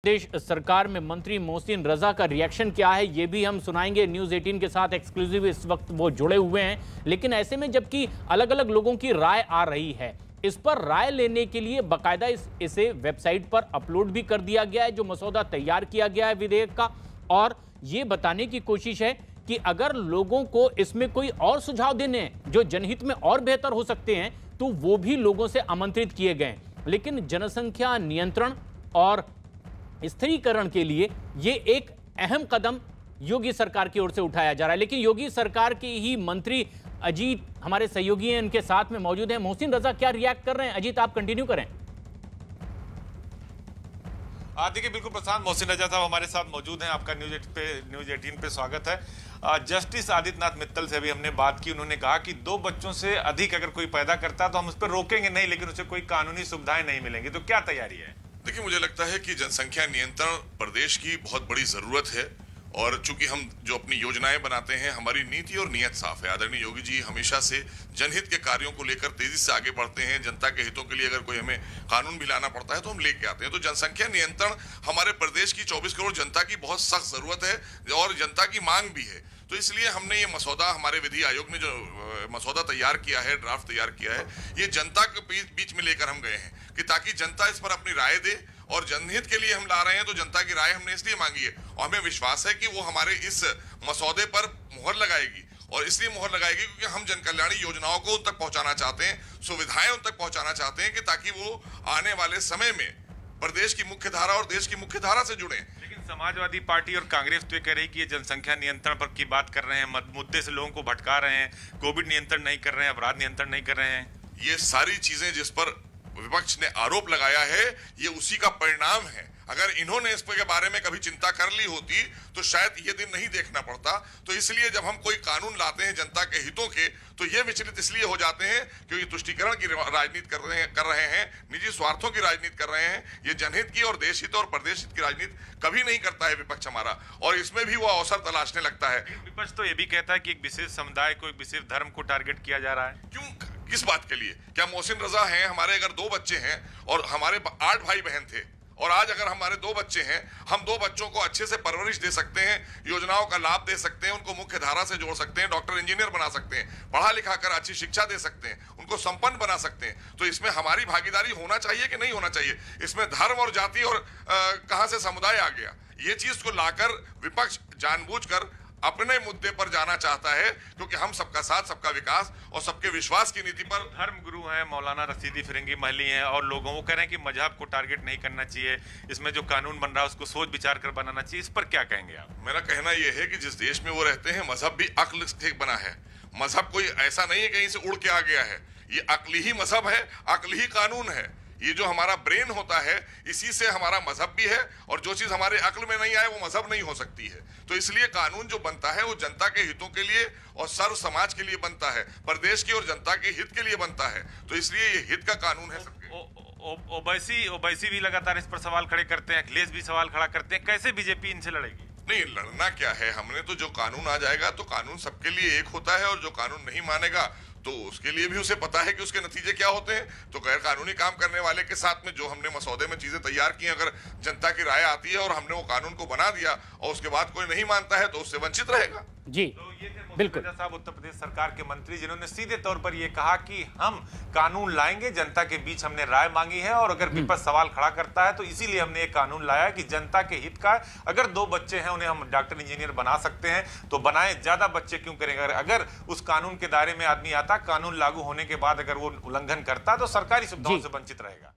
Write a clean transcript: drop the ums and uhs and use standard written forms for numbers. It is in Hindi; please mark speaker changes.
Speaker 1: प्रदेश सरकार में मंत्री मोहसिन रजा का रिएक्शन क्या है ये भी हम सुनाएंगे। न्यूज़ 18 के साथ एक्सक्लूसिव इस वक्त वो जुड़े हुए हैं, लेकिन ऐसे में जबकि अलग अलग लोगों की राय आ रही है, इस पर राय लेने के लिए बाकायदा इसे वेबसाइट पर अपलोड भी कर दिया गया है जो मसौदा तैयार किया गया है विधेयक का। और ये बताने की कोशिश है कि अगर लोगों को इसमें कोई और सुझाव देने हैं जो जनहित में और बेहतर हो सकते हैं तो वो भी लोगों से आमंत्रित किए गए। लेकिन जनसंख्या नियंत्रण और स्थिरीकरण के लिए ये एक अहम कदम योगी सरकार की ओर से उठाया जा रहा है। लेकिन योगी सरकार के ही मंत्री अजीत हमारे सहयोगी हैं, इनके साथ में मौजूद हैं। मोहसिन रजा क्या रिएक्ट कर रहे हैं? अजीत, आप कंटिन्यू करें।
Speaker 2: देखिए, बिल्कुल प्रशांत, मोहसिन रजा साहब हमारे साथ मौजूद हैं। आपका न्यूज़ 18 पे स्वागत है। जस्टिस आदित्यनाथ मित्तल से भी हमने बात की। उन्होंने कहा कि 2 बच्चों से अधिक अगर कोई पैदा करता है तो हम उस पर रोकेंगे नहीं, लेकिन उसे कोई कानूनी सुविधाएं नहीं मिलेंगी। तो क्या तैयारी है?
Speaker 3: देखिए, मुझे लगता है कि जनसंख्या नियंत्रण प्रदेश की बहुत बड़ी जरूरत है और चूंकि हम जो अपनी योजनाएं बनाते हैं, हमारी नीति और नियत साफ है। आदरणीय योगी जी हमेशा से जनहित के कार्यों को लेकर तेजी से आगे बढ़ते हैं। जनता के हितों के लिए अगर कोई हमें कानून भी लाना पड़ता है तो हम लेके आते हैं। तो जनसंख्या नियंत्रण हमारे प्रदेश की 24 करोड़ जनता की बहुत सख्त जरूरत है और जनता की मांग भी है। तो इसलिए हमने ये मसौदा, हमारे विधि आयोग ने जो मसौदा तैयार किया है, ड्राफ्ट तैयार किया है, ये जनता के बीच में लेकर हम गए हैं कि ताकि जनता इस पर अपनी राय दे। और जनहित के लिए हम ला रहे हैं तो जनता की राय हमने इसलिए मांगी है और हमें विश्वास है कि वो हमारे इस मसौदे पर मुहर लगाएगी। और इसलिए मुहर लगाएगी क्योंकि हम जनकल्याणी योजनाओं को उन तक पहुंचाना चाहते हैं, सुविधाएं उन तक पहुंचाना चाहते हैं कि ताकि वो आने वाले समय में प्रदेश की मुख्य धारा और देश की मुख्य धारा से जुड़े।
Speaker 2: लेकिन समाजवादी पार्टी और कांग्रेस तो ये कह रही कि ये जनसंख्या नियंत्रण पर की बात कर रहे हैं, मुद्दे से लोगों को भटका रहे हैं, कोविड नियंत्रण नहीं कर रहे हैं, अपराध नियंत्रण नहीं कर रहे हैं।
Speaker 3: ये सारी चीजें जिस पर विपक्ष ने आरोप लगाया है, ये उसी का परिणाम है। अगर इन्होंने इस के बारे में कभी चिंता कर ली होती तो शायद ये दिन नहीं देखना पड़ता। तो इसलिए जब हम कोई कानून लाते हैं जनता के हितों के, तो ये विचलित इसलिए हो जाते हैं क्योंकि तुष्टीकरण की राजनीति कर रहे हैं, निजी स्वार्थों की राजनीति कर रहे हैं। ये जनहित की और देश हित और प्रदेश हित की राजनीति कभी नहीं करता है विपक्ष हमारा, और इसमें भी वो अवसर तलाशने लगता है।
Speaker 2: विपक्ष तो ये भी कहता है कि एक विशेष समुदाय को, एक विशेष धर्म को टारगेट किया जा रहा है।
Speaker 3: क्यों, किस बात के लिए? क्या मोहसिन रजा हैं, हमारे अगर 2 बच्चे हैं और हमारे 8 भाई बहन थे, और आज अगर हमारे 2 बच्चे हैं, हम 2 बच्चों को अच्छे से परवरिश दे सकते हैं, योजनाओं का लाभ दे सकते हैं, उनको मुख्य धारा से जोड़ सकते हैं, डॉक्टर इंजीनियर बना सकते हैं, पढ़ा लिखा कर अच्छी शिक्षा दे सकते हैं, उनको संपन्न बना सकते हैं। तो इसमें हमारी भागीदारी होना चाहिए कि नहीं होना चाहिए? इसमें धर्म और जाति और कहां से समुदाय आ गया? ये चीज को लाकर विपक्ष जानबूझकर अपने मुद्दे पर जाना चाहता है क्योंकि हम सबका साथ, सबका विकास और सबके विश्वास की नीति पर।
Speaker 2: धर्म गुरु हैं मौलाना रशीदी फिरंगी महली हैं और लोगों को कह रहे हैं कि मजहब को टारगेट नहीं करना चाहिए, इसमें जो कानून बन रहा है उसको सोच विचार कर बनाना चाहिए। इस पर क्या कहेंगे आप?
Speaker 3: मेरा कहना यह है कि जिस देश में वो रहते हैं, मजहब भी अक्ल से बना है। मजहब कोई ऐसा नहीं है कहीं से उड़ के आ गया है, ये अक्ली ही मजहब है, अक्ली ही कानून है। ये जो हमारा ब्रेन होता है, इसी से हमारा मजहब भी है, और जो चीज हमारे अक्ल में नहीं आए वो मजहब नहीं हो सकती है। तो इसलिए कानून जो बनता है वो जनता के हितों के लिए और सर्व समाज के लिए बनता है, प्रदेश की और जनता के हित के लिए बनता है। तो इसलिए ये हित का कानून है सबके।
Speaker 2: ओवैसी भी लगातार इस पर सवाल खड़े करते हैं, अखिलेश भी सवाल खड़ा करते हैं। कैसे बीजेपी इनसे लड़ेगी?
Speaker 3: नहीं, लड़ना क्या है, हमने तो जो कानून आ जाएगा तो कानून सबके लिए एक होता है, और जो कानून नहीं मानेगा तो उसके लिए भी उसे पता है कि उसके नतीजे क्या होते हैं। तो गैर कानूनी काम करने वाले के साथ में जो हमने मसौदे में चीजें तैयार की, अगर जनता की राय आती है और हमने वो कानून को बना दिया और उसके बाद कोई नहीं मानता है तो उससे वंचित रहेगा।
Speaker 1: जी
Speaker 2: तो ये थे
Speaker 1: बिल्कुल
Speaker 2: साहब, उत्तर प्रदेश सरकार के मंत्री, जिन्होंने सीधे तौर पर यह कहा कि हम कानून लाएंगे, जनता के बीच हमने राय मांगी है, और अगर विपक्ष सवाल खड़ा करता है तो इसीलिए हमने एक कानून लाया कि जनता के हित का। अगर 2 बच्चे हैं उन्हें हम डॉक्टर इंजीनियर बना सकते हैं तो बनाएं, ज्यादा बच्चे क्यों करेंगे? अगर उस कानून के दायरे में आदमी आता, कानून लागू होने के बाद अगर वो उल्लंघन करता तो सरकारी सुविधाओं से वंचित रहेगा।